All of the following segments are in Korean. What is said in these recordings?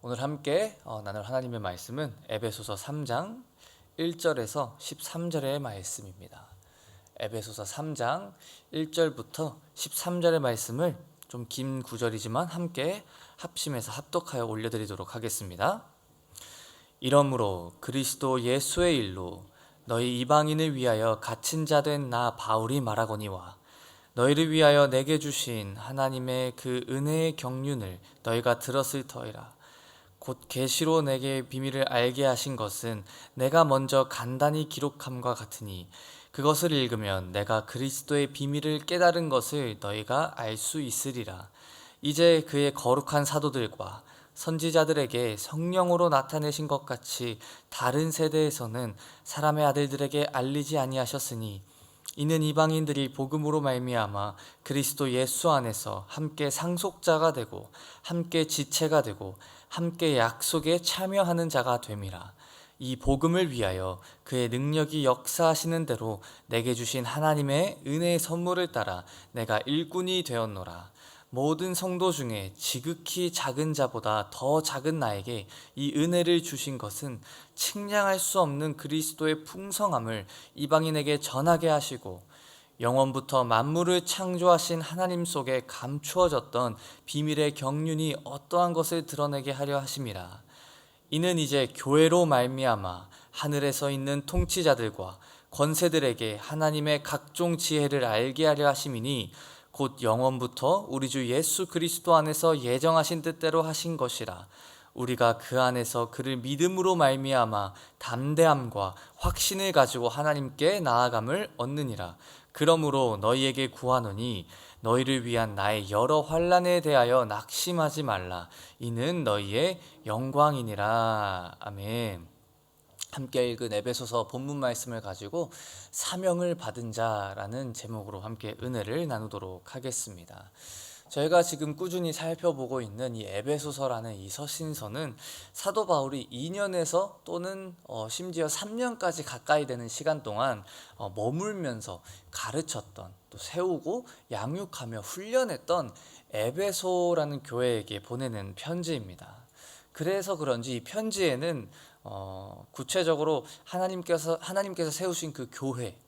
오늘 함께 나눌 하나님의 말씀은 에베소서 3장 1절에서 13절의 말씀입니다. 에베소서 3장 1절부터 13절의 말씀을 좀 긴 구절이지만 함께 합심해서 합독하여 올려드리도록 하겠습니다. 이러므로 그리스도 예수의 일로 너희 이방인을 위하여 갇힌 자 된 나 바울이 말하거니와 너희를 위하여 내게 주신 하나님의 그 은혜의 경륜을 너희가 들었을 터이라. 곧 계시로 내게 비밀을 알게 하신 것은 내가 먼저 간단히 기록함과 같으니 그것을 읽으면 내가 그리스도의 비밀을 깨달은 것을 너희가 알 수 있으리라. 이제 그의 거룩한 사도들과 선지자들에게 성령으로 나타내신 것 같이 다른 세대에서는 사람의 아들들에게 알리지 아니하셨으니 이는 이방인들이 복음으로 말미암아 그리스도 예수 안에서 함께 상속자가 되고 함께 지체가 되고 함께 약속에 참여하는 자가 됨이라. 이 복음을 위하여 그의 능력이 역사하시는 대로 내게 주신 하나님의 은혜의 선물을 따라 내가 일꾼이 되었노라. 모든 성도 중에 지극히 작은 자보다 더 작은 나에게 이 은혜를 주신 것은 측량할 수 없는 그리스도의 풍성함을 이방인에게 전하게 하시고 영원부터 만물을 창조하신 하나님 속에 감추어졌던 비밀의 경륜이 어떠한 것을 드러내게 하려 하심이라. 이는 이제 교회로 말미암아 하늘에서 있는 통치자들과 권세들에게 하나님의 각종 지혜를 알게 하려 하심이니 곧 영원부터 우리 주 예수 그리스도 안에서 예정하신 뜻대로 하신 것이라. 우리가 그 안에서 그를 믿음으로 말미암아 담대함과 확신을 가지고 하나님께 나아감을 얻느니라. 그러므로 너희에게 구하노니 너희를 위한 나의 여러 환난에 대하여 낙심하지 말라. 이는 너희의 영광이니라. 아멘. 함께 읽은 에베소서 본문 말씀을 가지고 사명을 받은 자라는 제목으로 함께 은혜를 나누도록 하겠습니다. 저희가 지금 꾸준히 살펴보고 있는 이 에베소서라는 이 서신서는 사도 바울이 2년에서 또는 심지어 3년까지 가까이 되는 시간 동안 머물면서 가르쳤던, 또 세우고 양육하며 훈련했던 에베소라는 교회에게 보내는 편지입니다. 그래서 그런지 이 편지에는 구체적으로 하나님께서 세우신 그 교회,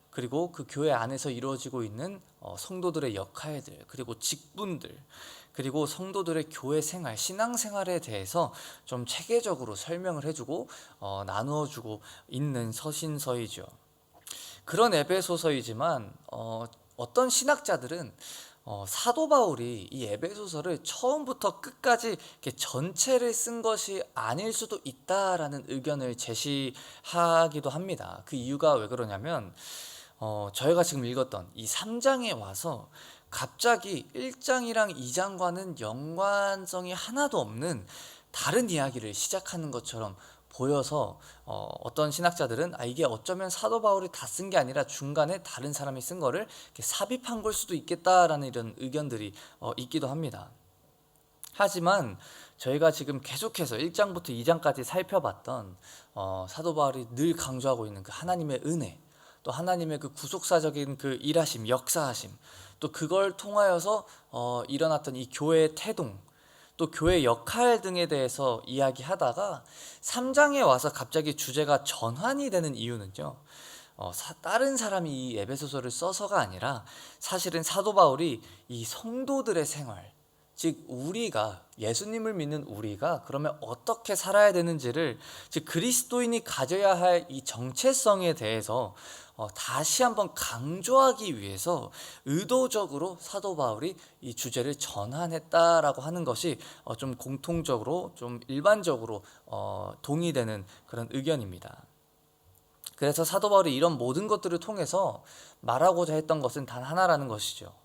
그리고 그 교회 안에서 이루어지고 있는 성도들의 역할들, 그리고 직분들, 그리고 성도들의 교회 생활, 신앙생활에 대해서 좀 체계적으로 설명을 해주고 나누어주고 있는 서신서이죠. 그런 에베소서이지만 어떤 신학자들은 사도 바울이 이 에베소서를 처음부터 끝까지 이렇게 전체를 쓴 것이 아닐 수도 있다라는 의견을 제시하기도 합니다. 그 이유가 왜 그러냐면 저희가 지금 읽었던 이 3장에 와서 갑자기 1장이랑 2장과는 연관성이 하나도 없는 다른 이야기를 시작하는 것처럼 보여서 어떤 신학자들은 이게 어쩌면 사도 바울이 다 쓴 게 아니라 중간에 다른 사람이 쓴 거를 이렇게 삽입한 걸 수도 있겠다라는 이런 의견들이 있기도 합니다. 하지만 저희가 지금 계속해서 1장부터 2장까지 살펴봤던 사도 바울이 늘 강조하고 있는 그 하나님의 은혜, 또 하나님의 그 구속사적인 그 일하심, 역사하심, 또 그걸 통하여서 일어났던 이 교회의 태동, 또 교회 역할 등에 대해서 이야기하다가 3장에 와서 갑자기 주제가 전환이 되는 이유는요, 다른 사람이 이 에베소서를 써서가 아니라 사실은 사도 바울이 이 성도들의 생활, 즉 우리가, 예수님을 믿는 우리가 그러면 어떻게 살아야 되는지를, 즉 그리스도인이 가져야 할 이 정체성에 대해서 다시 한번 강조하기 위해서 의도적으로 사도 바울이 이 주제를 전환했다라고 하는 것이 좀 공통적으로, 좀 일반적으로 동의되는 그런 의견입니다. 그래서 사도 바울이 이런 모든 것들을 통해서 말하고자 했던 것은 단 하나라는 것이죠.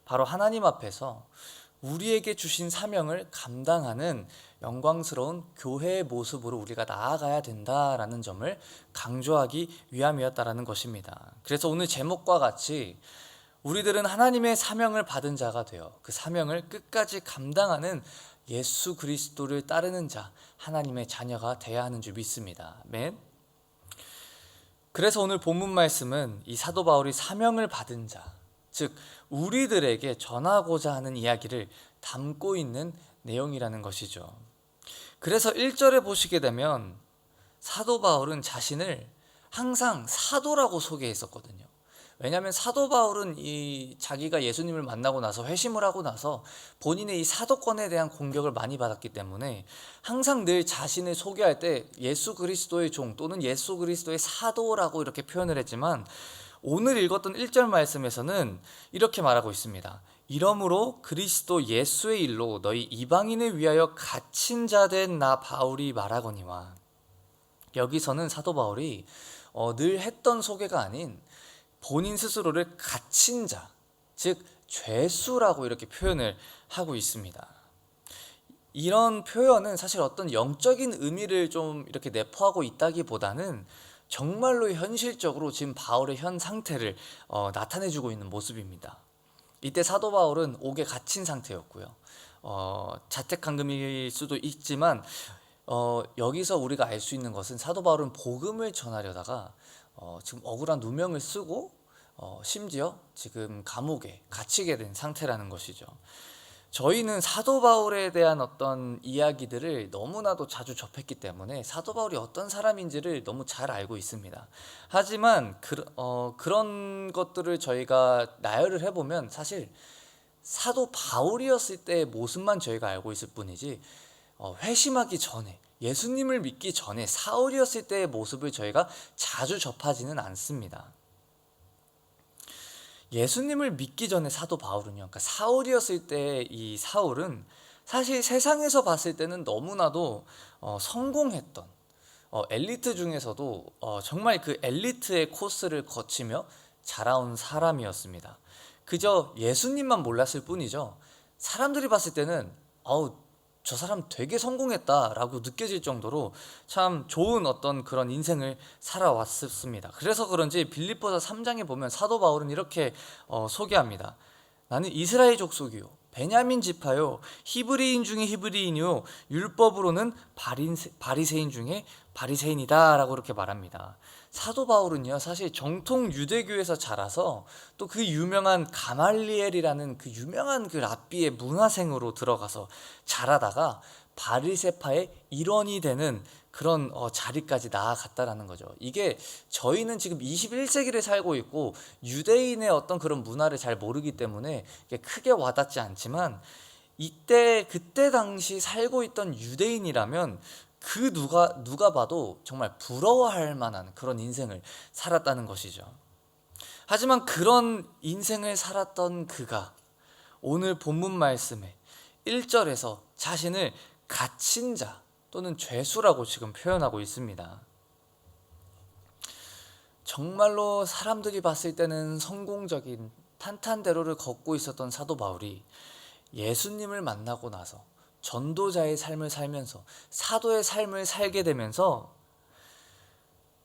바로 하나님 앞에서 우리에게 주신 사명을 감당하는 영광스러운 교회의 모습으로 우리가 나아가야 된다라는 점을 강조하기 위함이었다라는 것입니다. 그래서 오늘 제목과 같이 우리들은 하나님의 사명을 받은 자가 되어 그 사명을 끝까지 감당하는 예수 그리스도를 따르는 자, 하나님의 자녀가 되어야 하는 줄 믿습니다. 아멘. 그래서 오늘 본문 말씀은 이 사도 바울이 사명을 받은 자, 즉 우리들에게 전하고자 하는 이야기를 담고 있는 내용이라는 것이죠. 그래서 1절에 보시게 되면 사도 바울은 자신을 항상 사도라고 소개했었거든요. 왜냐하면 사도 바울은 이 자기가 예수님을 만나고 나서 회심을 하고 나서 본인의 이 사도권에 대한 공격을 많이 받았기 때문에 항상 늘 자신을 소개할 때 예수 그리스도의 종 또는 예수 그리스도의 사도라고 이렇게 표현을 했지만, 오늘 읽었던 1절 말씀에서는 이렇게 말하고 있습니다. 이러므로 그리스도 예수의 일로 너희 이방인을 위하여 갇힌 자 된 나 바울이 말하거니와. 여기서는 사도 바울이 늘 했던 소개가 아닌 본인 스스로를 갇힌 자, 즉 죄수라고 이렇게 표현을 하고 있습니다. 이런 표현은 사실 어떤 영적인 의미를 좀 이렇게 내포하고 있다기보다는 정말로 현실적으로 지금 바울의 현 상태를 나타내주고 있는 모습입니다. 이때 사도 바울은 옥에 갇힌 상태였고요. 자택감금일 수도 있지만 여기서 우리가 알 수 있는 것은 사도 바울은 복음을 전하려다가 지금 억울한 누명을 쓰고 심지어 지금 감옥에 갇히게 된 상태라는 것이죠. 저희는 사도 바울에 대한 어떤 이야기들을 너무나도 자주 접했기 때문에 사도 바울이 어떤 사람인지를 너무 잘 알고 있습니다. 하지만 그런 것들을 저희가 나열을 해보면 사실 사도 바울이었을 때의 모습만 저희가 알고 있을 뿐이지, 회심하기 전에 예수님을 믿기 전에 사울이었을 때의 모습을 저희가 자주 접하지는 않습니다. 예수님을 믿기 전에 사도 바울은요, 그러니까 사울이었을 때 이 사울은 사실 세상에서 봤을 때는 너무나도 성공했던 엘리트 중에서도 정말 그 엘리트의 코스를 거치며 자라온 사람이었습니다. 그저 예수님만 몰랐을 뿐이죠. 사람들이 봤을 때는 저 사람 되게 성공했다라고 느껴질 정도로 참 좋은 어떤 그런 인생을 살아왔습니다. 그래서 그런지 빌립보서 3장에 보면 사도 바울은 이렇게 소개합니다. 나는 이스라엘 족속이요, 베냐민 지파요, 히브리인 중에 히브리인이요, 율법으로는 바리새인 중에 바리새인이다 라고 이렇게 말합니다. 사도 바울은요, 사실 정통 유대교에서 자라서 또 그 유명한 가말리엘이라는 그 유명한 그 랍비의 문화생으로 들어가서 자라다가 바리새파의 일원이 되는 그런 자리까지 나아갔다라는 거죠. 이게 저희는 지금 21세기를 살고 있고 유대인의 어떤 그런 문화를 잘 모르기 때문에 이게 크게 와닿지 않지만, 그때 당시 살고 있던 유대인이라면 그 누가 봐도 정말 부러워할 만한 그런 인생을 살았다는 것이죠. 하지만 그런 인생을 살았던 그가 오늘 본문 말씀에 1절에서 자신을 갇힌 자 또는 죄수라고 지금 표현하고 있습니다. 정말로 사람들이 봤을 때는 성공적인 탄탄대로를 걷고 있었던 사도 바울이 예수님을 만나고 나서 전도자의 삶을 살면서 사도의 삶을 살게 되면서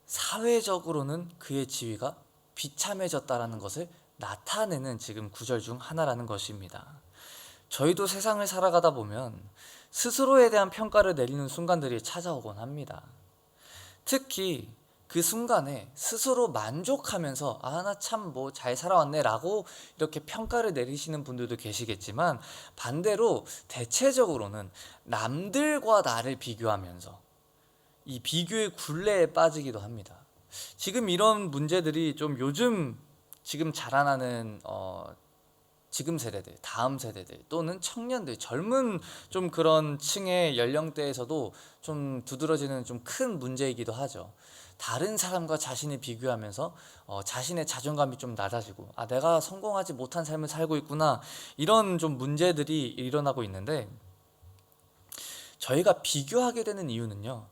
사회적으로는 그의 지위가 비참해졌다라는 것을 나타내는 지금 구절 중 하나라는 것입니다. 저희도 세상을 살아가다 보면 스스로에 대한 평가를 내리는 순간들이 찾아오곤 합니다. 특히 그 순간에 스스로 만족하면서 나 참 뭐 잘 살아왔네 라고 이렇게 평가를 내리시는 분들도 계시겠지만, 반대로 대체적으로는 남들과 나를 비교하면서 이 비교의 굴레에 빠지기도 합니다. 지금 이런 문제들이 좀 요즘 지금 자라나는 지금 세대들, 다음 세대들 또는 청년들, 젊은 좀 그런 층의 연령대에서도 좀 두드러지는 좀 큰 문제이기도 하죠. 다른 사람과 자신을 비교하면서 자신의 자존감이 좀 낮아지고 내가 성공하지 못한 삶을 살고 있구나, 이런 좀 문제들이 일어나고 있는데, 저희가 비교하게 되는 이유는요,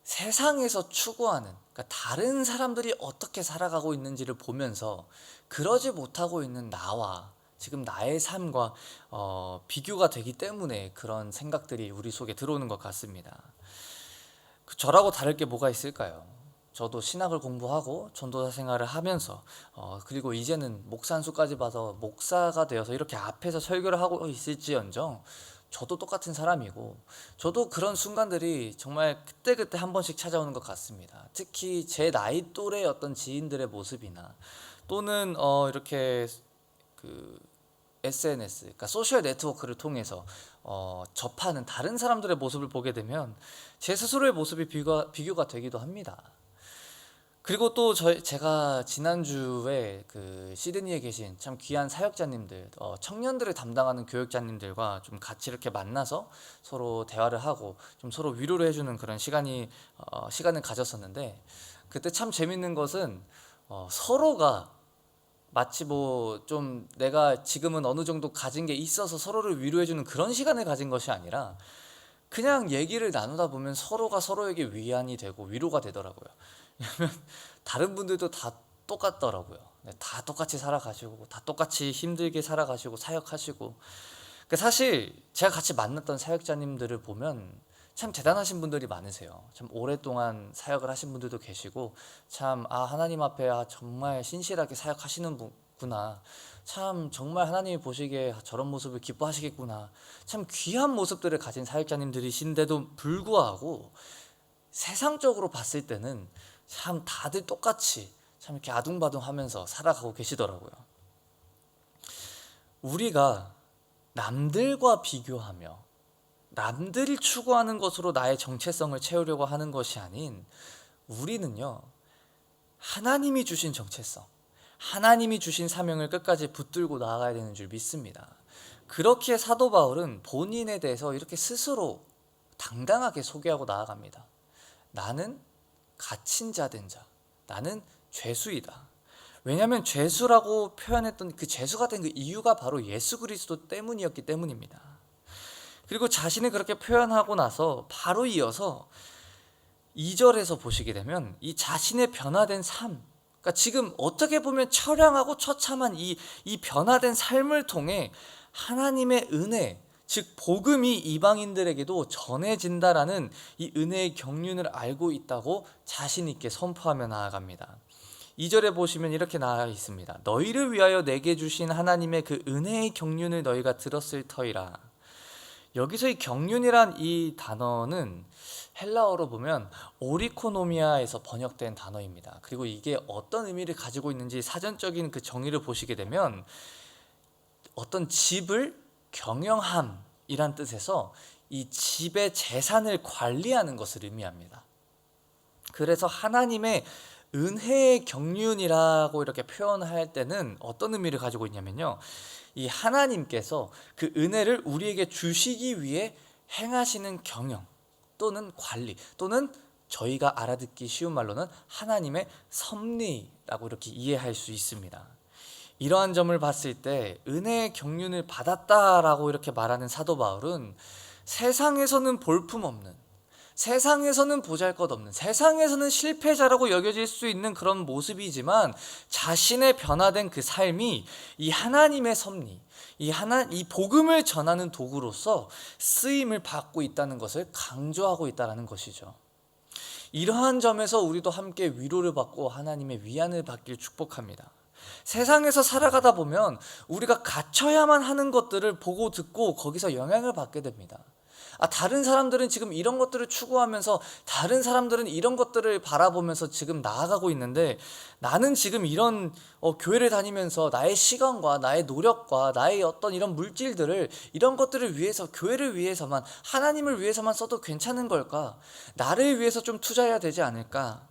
세상에서 추구하는, 그러니까 다른 사람들이 어떻게 살아가고 있는지를 보면서 그러지 못하고 있는 나와 지금 나의 삶과 비교가 되기 때문에 그런 생각들이 우리 속에 들어오는 것 같습니다. 저라고 다를 게 뭐가 있을까요? 저도 신학을 공부하고 전도사 생활을 하면서 그리고 이제는 목사 안수까지 봐서 목사가 되어서 이렇게 앞에서 설교를 하고 있을지언정 저도 똑같은 사람이고, 저도 그런 순간들이 정말 그때그때 한 번씩 찾아오는 것 같습니다. 특히 제 나이 또래 어떤 지인들의 모습이나 또는 이렇게 그 SNS, 그러니까 소셜 네트워크를 통해서 접하는 다른 사람들의 모습을 보게 되면 제 스스로의 모습이 비교가 되기도 합니다. 그리고 또 제가 지난주에 그 시드니에 계신 참 귀한 사역자님들, 청년들을 담당하는 교육자님들과 좀 같이 이렇게 만나서 서로 대화를 하고 좀 서로 위로를 해주는 그런 시간을 가졌었는데, 그때 참 재밌는 것은 서로가 마치 뭐 좀 내가 지금은 어느 정도 가진 게 있어서 서로를 위로해주는 그런 시간을 가진 것이 아니라 그냥 얘기를 나누다 보면 서로가 서로에게 위안이 되고 위로가 되더라고요. 왜냐면 다른 분들도 다 똑같더라고요. 네, 다 똑같이 살아가시고 다 똑같이 힘들게 살아가시고 사역하시고. 사실 제가 같이 만났던 사역자님들을 보면 참 대단하신 분들이 많으세요. 참 오랫동안 사역을 하신 분들도 계시고 참 하나님 앞에 정말 신실하게 사역하시는 분구나, 참 정말 하나님이 보시기에 저런 모습을 기뻐하시겠구나, 참 귀한 모습들을 가진 사역자님들이신데도 불구하고 세상적으로 봤을 때는 참 다들 똑같이 참 이렇게 아둥바둥하면서 살아가고 계시더라고요. 우리가 남들과 비교하며 남들이 추구하는 것으로 나의 정체성을 채우려고 하는 것이 아닌, 우리는요, 하나님이 주신 정체성, 하나님이 주신 사명을 끝까지 붙들고 나아가야 되는 줄 믿습니다. 그렇기에 사도 바울은 본인에 대해서 이렇게 스스로 당당하게 소개하고 나아갑니다. 나는 갇힌 자 된 자, 나는 죄수이다. 왜냐하면 죄수라고 표현했던 그 죄수가 된 그 이유가 바로 예수 그리스도 때문이었기 때문입니다. 그리고 자신을 그렇게 표현하고 나서 바로 이어서 2절에서 보시게 되면 이 자신의 변화된 삶, 그러니까 지금 어떻게 보면 처량하고 처참한 이 변화된 삶을 통해 하나님의 은혜, 즉 복음이 이방인들에게도 전해진다라는 이 은혜의 경륜을 알고 있다고 자신 있게 선포하며 나아갑니다. 2절에 보시면 이렇게 나와 있습니다. 너희를 위하여 내게 주신 하나님의 그 은혜의 경륜을 너희가 들었을 터이라. 여기서 이 경륜이란 이 단어는 헬라어로 보면 오리코노미아에서 번역된 단어입니다. 그리고 이게 어떤 의미를 가지고 있는지 사전적인 그 정의를 보시게 되면 어떤 집을 경영함이란 뜻에서 이 집의 재산을 관리하는 것을 의미합니다. 그래서 하나님의 은혜의 경륜이라고 이렇게 표현할 때는 어떤 의미를 가지고 있냐면요, 이 하나님께서 그 은혜를 우리에게 주시기 위해 행하시는 경영 또는 관리, 또는 저희가 알아듣기 쉬운 말로는 하나님의 섭리라고 이렇게 이해할 수 있습니다. 이러한 점을 봤을 때 은혜의 경륜을 받았다라고 이렇게 말하는 사도 바울은 세상에서는 볼품없는, 세상에서는 보잘것없는, 세상에서는 실패자라고 여겨질 수 있는 그런 모습이지만 자신의 변화된 그 삶이 이 하나님의 섭리, 이 복음을 전하는 도구로서 쓰임을 받고 있다는 것을 강조하고 있다는 것이죠. 이러한 점에서 우리도 함께 위로를 받고 하나님의 위안을 받길 축복합니다. 세상에서 살아가다 보면 우리가 갖춰야만 하는 것들을 보고 듣고 거기서 영향을 받게 됩니다. 다른 사람들은 지금 이런 것들을 추구하면서, 다른 사람들은 이런 것들을 바라보면서 지금 나아가고 있는데, 나는 지금 이런 교회를 다니면서 나의 시간과 나의 노력과 나의 어떤 이런 물질들을, 이런 것들을 위해서, 교회를 위해서만, 하나님을 위해서만 써도 괜찮은 걸까? 나를 위해서 좀 투자해야 되지 않을까?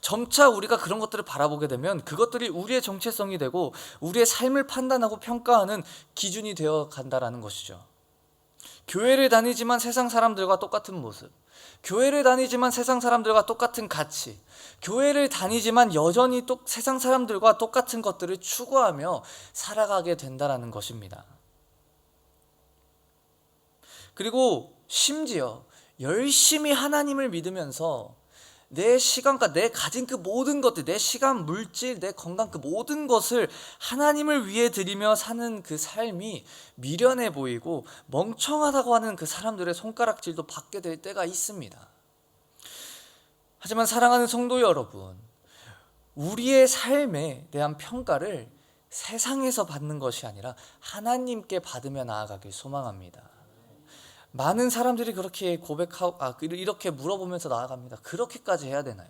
점차 우리가 그런 것들을 바라보게 되면 그것들이 우리의 정체성이 되고 우리의 삶을 판단하고 평가하는 기준이 되어 간다라는 것이죠. 교회를 다니지만 세상 사람들과 똑같은 모습, 교회를 다니지만 세상 사람들과 똑같은 가치, 교회를 다니지만 여전히 또 세상 사람들과 똑같은 것들을 추구하며 살아가게 된다라는 것입니다. 그리고 심지어 열심히 하나님을 믿으면서 내 시간과 내 가진 그 모든 것들, 내 시간, 물질, 내 건강, 그 모든 것을 하나님을 위해 드리며 사는 그 삶이 미련해 보이고 멍청하다고 하는 그 사람들의 손가락질도 받게 될 때가 있습니다. 하지만 사랑하는 성도 여러분, 우리의 삶에 대한 평가를 세상에서 받는 것이 아니라 하나님께 받으며 나아가길 소망합니다. 많은 사람들이 그렇게 고백하고 이렇게 물어보면서 나아갑니다. 그렇게까지 해야 되나요?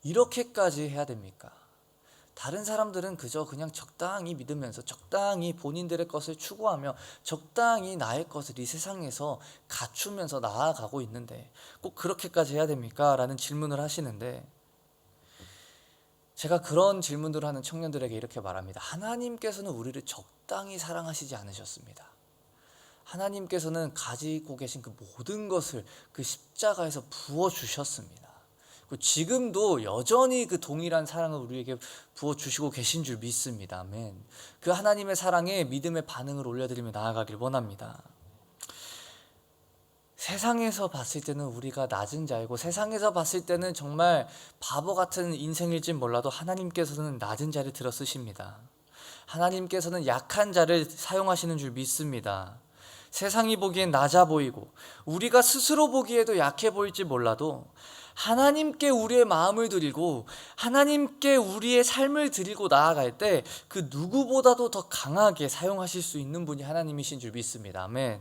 이렇게까지 해야 됩니까? 다른 사람들은 그냥 적당히 믿으면서 적당히 본인들의 것을 추구하며 적당히 나의 것을 이 세상에서 갖추면서 나아가고 있는데 꼭 그렇게까지 해야 됩니까? 라는 질문을 하시는데, 제가 그런 질문들을 하는 청년들에게 이렇게 말합니다. 하나님께서는 우리를 적당히 사랑하시지 않으셨습니다. 하나님께서는 가지고 계신 그 모든 것을 그 십자가에서 부어주셨습니다. 지금도 여전히 그 동일한 사랑을 우리에게 부어주시고 계신 줄 믿습니다. 아멘. 그 하나님의 사랑에 믿음의 반응을 올려드리며 나아가길 원합니다. 세상에서 봤을 때는 우리가 낮은 자이고 세상에서 봤을 때는 정말 바보 같은 인생일진 몰라도 하나님께서는 낮은 자를 들어 쓰십니다. 하나님께서는 약한 자를 사용하시는 줄 믿습니다. 세상이 보기엔 낮아 보이고 우리가 스스로 보기에도 약해 보일지 몰라도 하나님께 우리의 마음을 드리고 하나님께 우리의 삶을 드리고 나아갈 때 그 누구보다도 더 강하게 사용하실 수 있는 분이 하나님이신 줄 믿습니다. 아멘.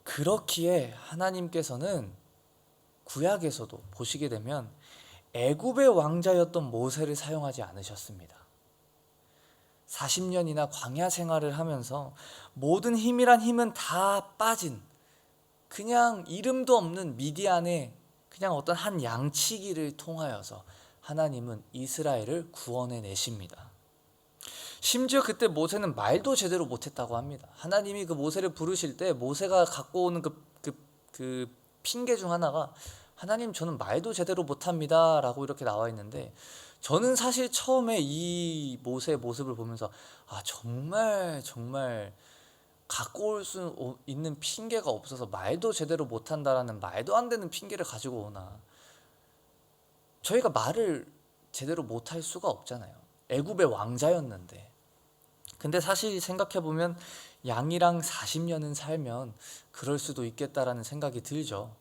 그렇기에 하나님께서는 구약에서도 보시게 되면 애굽의 왕자였던 모세를 사용하지 않으셨습니다. 40년이나 광야 생활을 하면서 모든 힘이란 힘은 다 빠진 그냥 이름도 없는 미디안의 그냥 어떤 한 양치기를 통하여서 하나님은 이스라엘을 구원해 내십니다. 심지어 그때 모세는 말도 제대로 못했다고 합니다. 하나님이 그 모세를 부르실 때 모세가 갖고 오는 그 핑계 중 하나가 하나님 저는 말도 제대로 못합니다 라고 이렇게 나와 있는데, 저는 사실 처음에 이 모세의 모습을 보면서 정말 갖고 올 수 있는 핑계가 없어서 말도 제대로 못한다라는 말도 안 되는 핑계를 가지고 오나. 저희가 말을 제대로 못할 수가 없잖아요. 애굽의 왕자였는데. 근데 사실 생각해보면 양이랑 40년은 살면 그럴 수도 있겠다라는 생각이 들죠.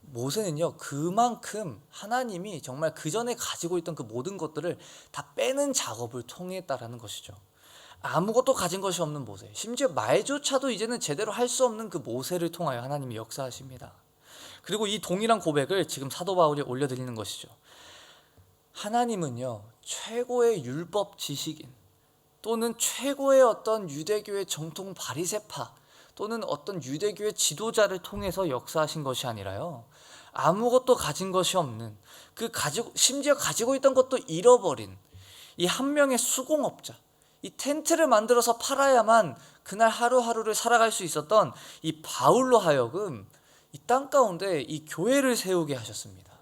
모세는요, 그만큼 하나님이 정말 그 전에 가지고 있던 그 모든 것들을 다 빼는 작업을 통했다라는 것이죠. 아무것도 가진 것이 없는 모세, 심지어 말조차도 이제는 제대로 할 수 없는 그 모세를 통하여 하나님이 역사하십니다. 그리고 이 동일한 고백을 지금 사도 바울이 올려드리는 것이죠. 하나님은요, 최고의 율법 지식인 또는 최고의 어떤 유대교의 정통 바리새파 또는 어떤 유대교의 지도자를 통해서 역사하신 것이 아니라요, 아무것도 가진 것이 없는 심지어 가지고 있던 것도 잃어버린 이 한 명의 수공업자, 이 텐트를 만들어서 팔아야만 그날 하루하루를 살아갈 수 있었던 이 바울로 하여금 이 땅 가운데 이 교회를 세우게 하셨습니다.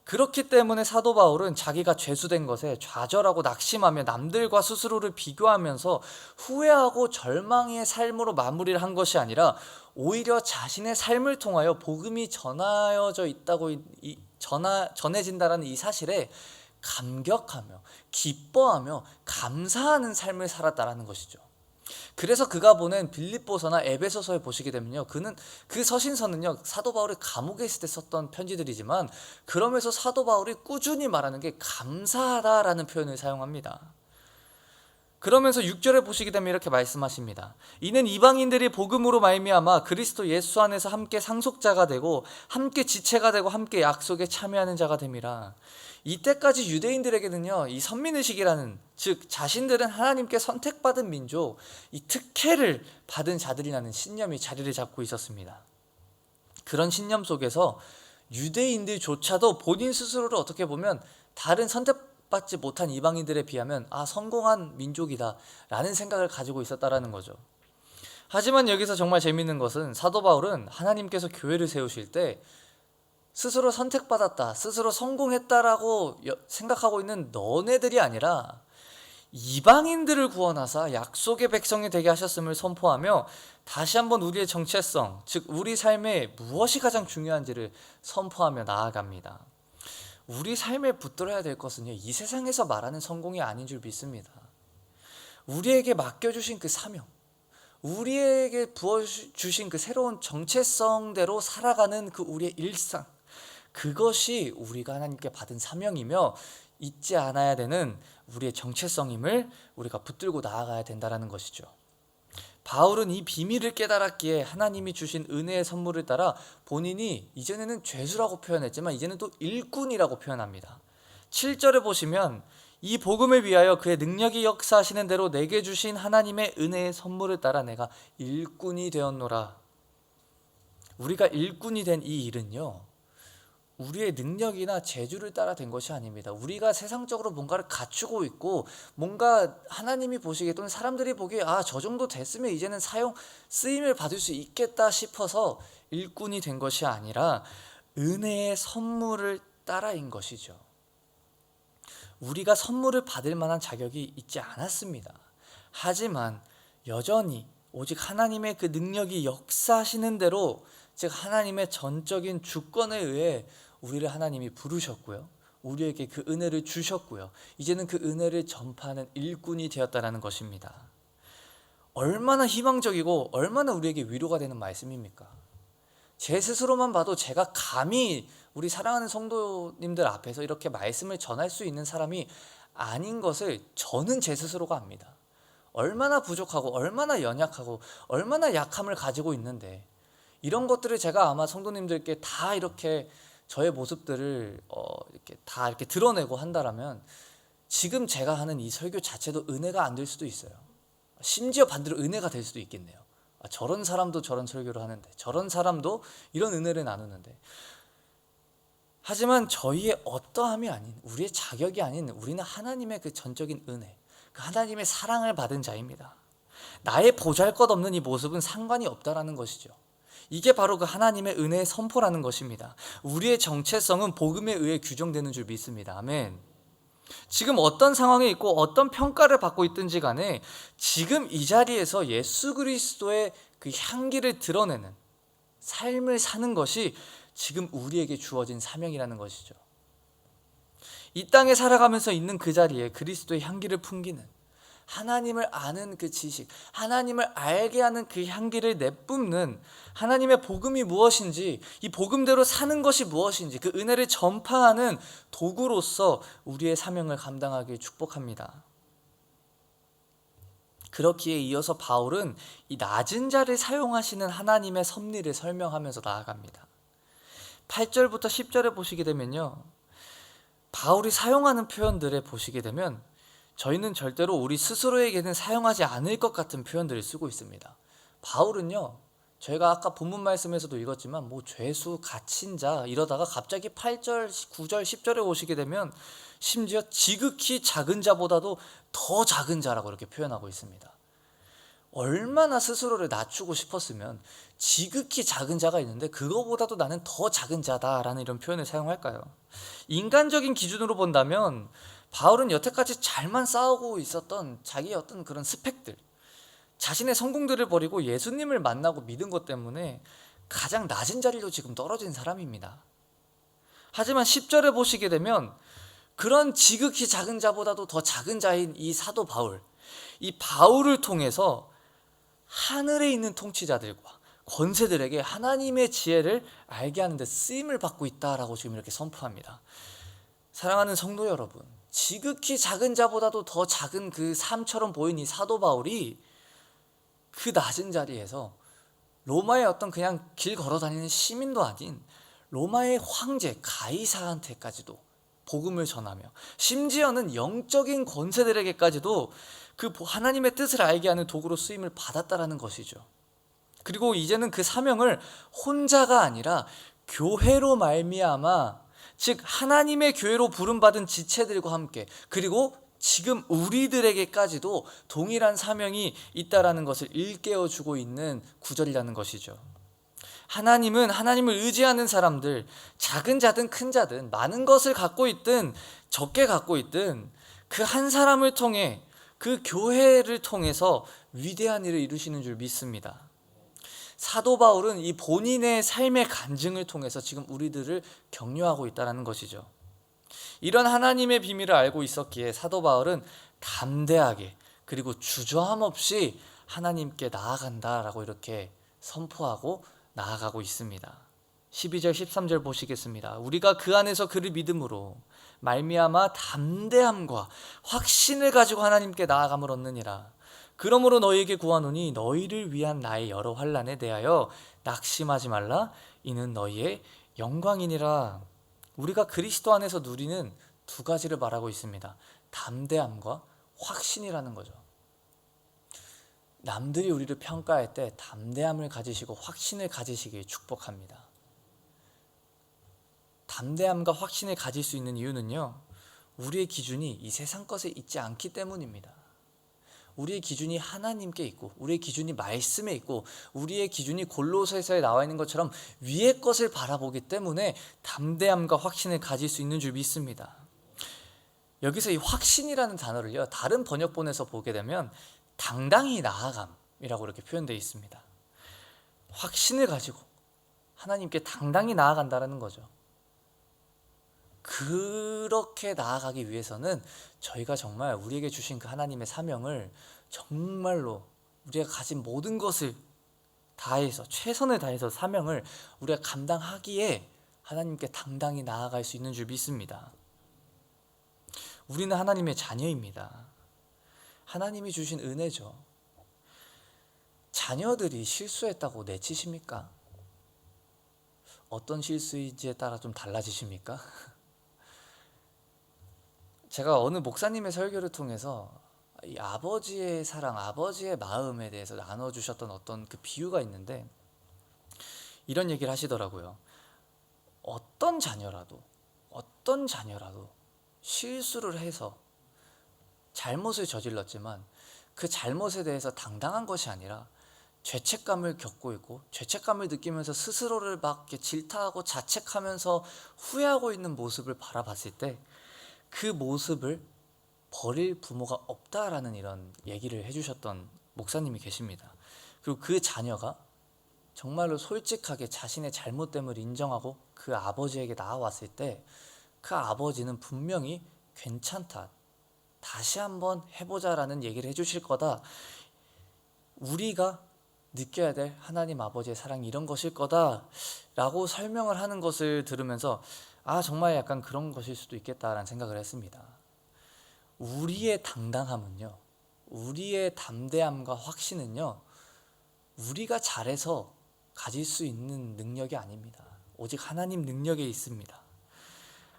그렇기 때문에 사도 바울은 자기가 죄수된 것에 좌절하고 낙심하며 남들과 스스로를 비교하면서 후회하고 절망의 삶으로 마무리를 한 것이 아니라 오히려 자신의 삶을 통하여 복음이 전해진다라는 이 사실에 감격하며 기뻐하며 감사하는 삶을 살았다라는 것이죠. 그래서 그가 보낸 빌립보서나 에베소서에 보시게 되면요, 그 서신서는요, 사도 바울이 감옥에 있을 때 썼던 편지들이지만 그러면서 사도 바울이 꾸준히 말하는 게 감사하다라는 표현을 사용합니다. 그러면서 6절에 보시게 되면 이렇게 말씀하십니다. 이는 이방인들이 복음으로 말미암아 그리스도 예수 안에서 함께 상속자가 되고 함께 지체가 되고 함께 약속에 참여하는 자가 됨이라. 이때까지 유대인들에게는요, 이 선민의식이라는, 즉 자신들은 하나님께 선택받은 민족, 이 특혜를 받은 자들이라는 신념이 자리를 잡고 있었습니다. 그런 신념 속에서 유대인들조차도 본인 스스로를 어떻게 보면 다른 선택받지 못한 이방인들에 비하면 성공한 민족이다 라는 생각을 가지고 있었다라는 거죠. 하지만 여기서 정말 재밌는 것은 사도 바울은 하나님께서 교회를 세우실 때 스스로 선택받았다, 스스로 성공했다라고 생각하고 있는 너네들이 아니라 이방인들을 구원하사 약속의 백성이 되게 하셨음을 선포하며 다시 한번 우리의 정체성, 즉 우리 삶에 무엇이 가장 중요한지를 선포하며 나아갑니다. 우리 삶에 붙들어야 될 것은요, 이 세상에서 말하는 성공이 아닌 줄 믿습니다. 우리에게 맡겨주신 그 사명, 우리에게 부어주신 그 새로운 정체성대로 살아가는 그 우리의 일상, 그것이 우리가 하나님께 받은 사명이며 잊지 않아야 되는 우리의 정체성임을 우리가 붙들고 나아가야 된다는 것이죠. 바울은 이 비밀을 깨달았기에 하나님이 주신 은혜의 선물을 따라 본인이 이전에는 죄수라고 표현했지만 이제는 또 일꾼이라고 표현합니다. 7절에 보시면 이 복음을 위하여 그의 능력이 역사하시는 대로 내게 주신 하나님의 은혜의 선물을 따라 내가 일꾼이 되었노라. 우리가 일꾼이 된 이 일은요, 우리의 능력이나 재주를 따라 된 것이 아닙니다. 우리가 세상적으로 뭔가를 갖추고 있고 뭔가 하나님이 보시기에 또는 사람들이 보기에 저 정도 됐으면 이제는 쓰임을 받을 수 있겠다 싶어서 일꾼이 된 것이 아니라 은혜의 선물을 따라인 것이죠. 우리가 선물을 받을 만한 자격이 있지 않았습니다. 하지만 여전히 오직 하나님의 그 능력이 역사하시는 대로, 즉 하나님의 전적인 주권에 의해 우리를 하나님이 부르셨고요, 우리에게 그 은혜를 주셨고요, 이제는 그 은혜를 전파하는 일꾼이 되었다는 것입니다. 얼마나 희망적이고 얼마나 우리에게 위로가 되는 말씀입니까? 제 스스로만 봐도 제가 감히 우리 사랑하는 성도님들 앞에서 이렇게 말씀을 전할 수 있는 사람이 아닌 것을 저는 제 스스로가 압니다. 얼마나 부족하고 얼마나 연약하고 얼마나 약함을 가지고 있는데, 이런 것들을 제가 아마 성도님들께 다 이렇게 저의 모습들을 이렇게 드러내고 한다라면 지금 제가 하는 이 설교 자체도 은혜가 안 될 수도 있어요. 심지어 반대로 은혜가 될 수도 있겠네요. 저런 사람도 저런 설교를 하는데, 저런 사람도 이런 은혜를 나누는데. 하지만 저희의 어떠함이 아닌, 우리의 자격이 아닌, 우리는 하나님의 그 전적인 은혜, 그 하나님의 사랑을 받은 자입니다. 나의 보잘것없는 이 모습은 상관이 없다라는 것이죠. 이게 바로 그 하나님의 은혜의 선포라는 것입니다. 우리의 정체성은 복음에 의해 규정되는 줄 믿습니다. 아멘. 지금 어떤 상황에 있고 어떤 평가를 받고 있든지 간에 지금 이 자리에서 예수 그리스도의 그 향기를 드러내는 삶을 사는 것이 지금 우리에게 주어진 사명이라는 것이죠. 이 땅에 살아가면서 있는 그 자리에 그리스도의 향기를 풍기는, 하나님을 아는 그 지식, 하나님을 알게 하는 그 향기를 내뿜는, 하나님의 복음이 무엇인지, 이 복음대로 사는 것이 무엇인지 그 은혜를 전파하는 도구로서 우리의 사명을 감당하길 축복합니다. 그렇기에 이어서 바울은 이 낮은 자를 사용하시는 하나님의 섭리를 설명하면서 나아갑니다. 8절부터 10절에 보시게 되면요, 바울이 사용하는 표현들에 보시게 되면 저희는 절대로 우리 스스로에게는 사용하지 않을 것 같은 표현들을 쓰고 있습니다. 바울은요, 저희가 아까 본문 말씀에서도 읽었지만 죄수, 갇힌 자 이러다가 갑자기 8절, 9절, 10절에 오시게 되면 심지어 지극히 작은 자보다도 더 작은 자라고 이렇게 표현하고 있습니다. 얼마나 스스로를 낮추고 싶었으면 지극히 작은 자가 있는데 그거보다도 나는 더 작은 자다라는 이런 표현을 사용할까요? 인간적인 기준으로 본다면 바울은 여태까지 잘만 싸우고 있었던 자기의 어떤 그런 스펙들, 자신의 성공들을 버리고 예수님을 만나고 믿은 것 때문에 가장 낮은 자리로 지금 떨어진 사람입니다. 하지만 10절에 보시게 되면 그런 지극히 작은 자보다도 더 작은 자인 이 사도 바울, 이 바울을 통해서 하늘에 있는 통치자들과 권세들에게 하나님의 지혜를 알게 하는 데 쓰임을 받고 있다라고 지금 이렇게 선포합니다. 사랑하는 성도 여러분, 지극히 작은 자보다도 더 작은 그 삶처럼 보인 이 사도 바울이 그 낮은 자리에서 로마의 어떤 그냥 길 걸어 다니는 시민도 아닌 로마의 황제 가이사한테까지도 복음을 전하며, 심지어는 영적인 권세들에게까지도 그 하나님의 뜻을 알게 하는 도구로 쓰임을 받았다라는 것이죠. 그리고 이제는 그 사명을 혼자가 아니라 교회로 말미암아, 즉 하나님의 교회로 부름받은 지체들과 함께, 그리고 지금 우리들에게까지도 동일한 사명이 있다라는 것을 일깨워주고 있는 구절이라는 것이죠. 하나님은 하나님을 의지하는 사람들, 작은 자든 큰 자든 많은 것을 갖고 있든 적게 갖고 있든 그 한 사람을 통해, 그 교회를 통해서 위대한 일을 이루시는 줄 믿습니다. 사도 바울은 이 본인의 삶의 간증을 통해서 지금 우리들을 격려하고 있다는 것이죠. 이런 하나님의 비밀을 알고 있었기에 사도 바울은 담대하게 그리고 주저함 없이 하나님께 나아간다라고 이렇게 선포하고 나아가고 있습니다. 12절 13절 보시겠습니다. 우리가 그 안에서 그를 믿음으로 말미암아 담대함과 확신을 가지고 하나님께 나아감을 얻느니라. 그러므로 너희에게 구하노니 너희를 위한 나의 여러 환난에 대하여 낙심하지 말라. 이는 너희의 영광이니라. 우리가 그리스도 안에서 누리는 두 가지를 말하고 있습니다. 담대함과 확신이라는 거죠. 남들이 우리를 평가할 때 담대함을 가지시고 확신을 가지시길 축복합니다. 담대함과 확신을 가질 수 있는 이유는요, 우리의 기준이 이 세상 것에 있지 않기 때문입니다. 우리의 기준이 하나님께 있고, 우리의 기준이 말씀에 있고, 우리의 기준이 골로새서에 나와 있는 것처럼 위의 것을 바라보기 때문에 담대함과 확신을 가질 수 있는 줄 믿습니다. 여기서 이 확신이라는 단어를요, 다른 번역본에서 보게 되면 당당히 나아감이라고 이렇게 표현되어 있습니다. 확신을 가지고 하나님께 당당히 나아간다는 거죠. 그렇게 나아가기 위해서는 저희가 정말 우리에게 주신 그 하나님의 사명을 정말로 우리가 가진 모든 것을 다해서, 최선을 다해서 사명을 우리가 감당하기에 하나님께 당당히 나아갈 수 있는 줄 믿습니다. 우리는 하나님의 자녀입니다. 하나님이 주신 은혜죠. 자녀들이 실수했다고 내치십니까? 어떤 실수인지에 따라 좀 달라지십니까? 제가 어느 목사님의 설교를 통해서 이 아버지의 사랑, 아버지의 마음에 대해서 나눠주셨던 어떤 그 비유가 있는데, 이런 얘기를 하시더라고요. 어떤 자녀라도 실수를 해서 잘못을 저질렀지만 그 잘못에 대해서 당당한 것이 아니라 죄책감을 겪고 있고, 죄책감을 느끼면서 스스로를 막 이렇게 질타하고 자책하면서 후회하고 있는 모습을 바라봤을 때 그 모습을 버릴 부모가 없다라는 이런 얘기를 해주셨던 목사님이 계십니다. 그리고 그 자녀가 정말로 솔직하게 자신의 잘못됨을 인정하고 그 아버지에게 나아왔을 때 그 아버지는 분명히 괜찮다, 다시 한번 해보자라는 얘기를 해주실 거다, 우리가 느껴야 될 하나님 아버지의 사랑이 이런 것일 거다 라고 설명을 하는 것을 들으면서 정말 약간 그런 것일 수도 있겠다라는 생각을 했습니다. 우리의 당당함은요, 우리의 담대함과 확신은요, 우리가 잘해서 가질 수 있는 능력이 아닙니다. 오직 하나님 능력에 있습니다.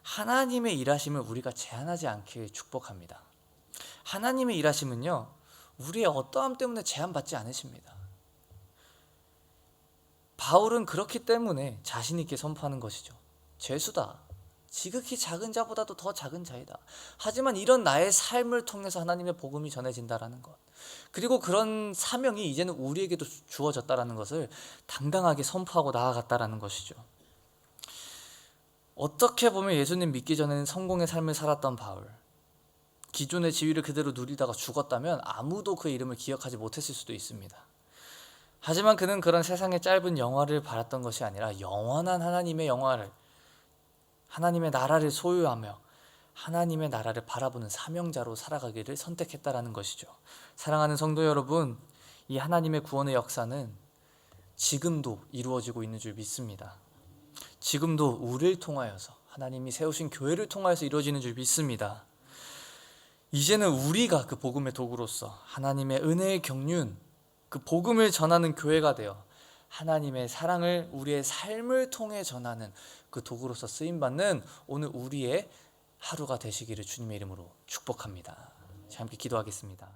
하나님의 일하심을 우리가 제한하지 않기를 축복합니다. 하나님의 일하심은요, 우리의 어떠함 때문에 제한받지 않으십니다. 바울은 그렇기 때문에 자신 있게 선포하는 것이죠. 죄수다, 지극히 작은 자보다도 더 작은 자이다. 하지만 이런 나의 삶을 통해서 하나님의 복음이 전해진다라는 것, 그리고 그런 사명이 이제는 우리에게도 주어졌다라는 것을 당당하게 선포하고 나아갔다라는 것이죠. 어떻게 보면 예수님 믿기 전에는 성공의 삶을 살았던 바울, 기존의 지위를 그대로 누리다가 죽었다면 아무도 그 이름을 기억하지 못했을 수도 있습니다. 하지만 그는 그런 세상의 짧은 영화를 바랐던 것이 아니라 영원한 하나님의 영화를, 하나님의 나라를 소유하며 하나님의 나라를 바라보는 사명자로 살아가기를 선택했다라는 것이죠. 사랑하는 성도 여러분, 이 하나님의 구원의 역사는 지금도 이루어지고 있는 줄 믿습니다. 지금도 우리를 통하여서, 하나님이 세우신 교회를 통하여서 이루어지는 줄 믿습니다. 이제는 우리가 그 복음의 도구로서 하나님의 은혜의 경륜, 그 복음을 전하는 교회가 되어 하나님의 사랑을 우리의 삶을 통해 전하는 그 도구로서 쓰임받는 오늘 우리의 하루가 되시기를 주님의 이름으로 축복합니다. 함께 기도하겠습니다.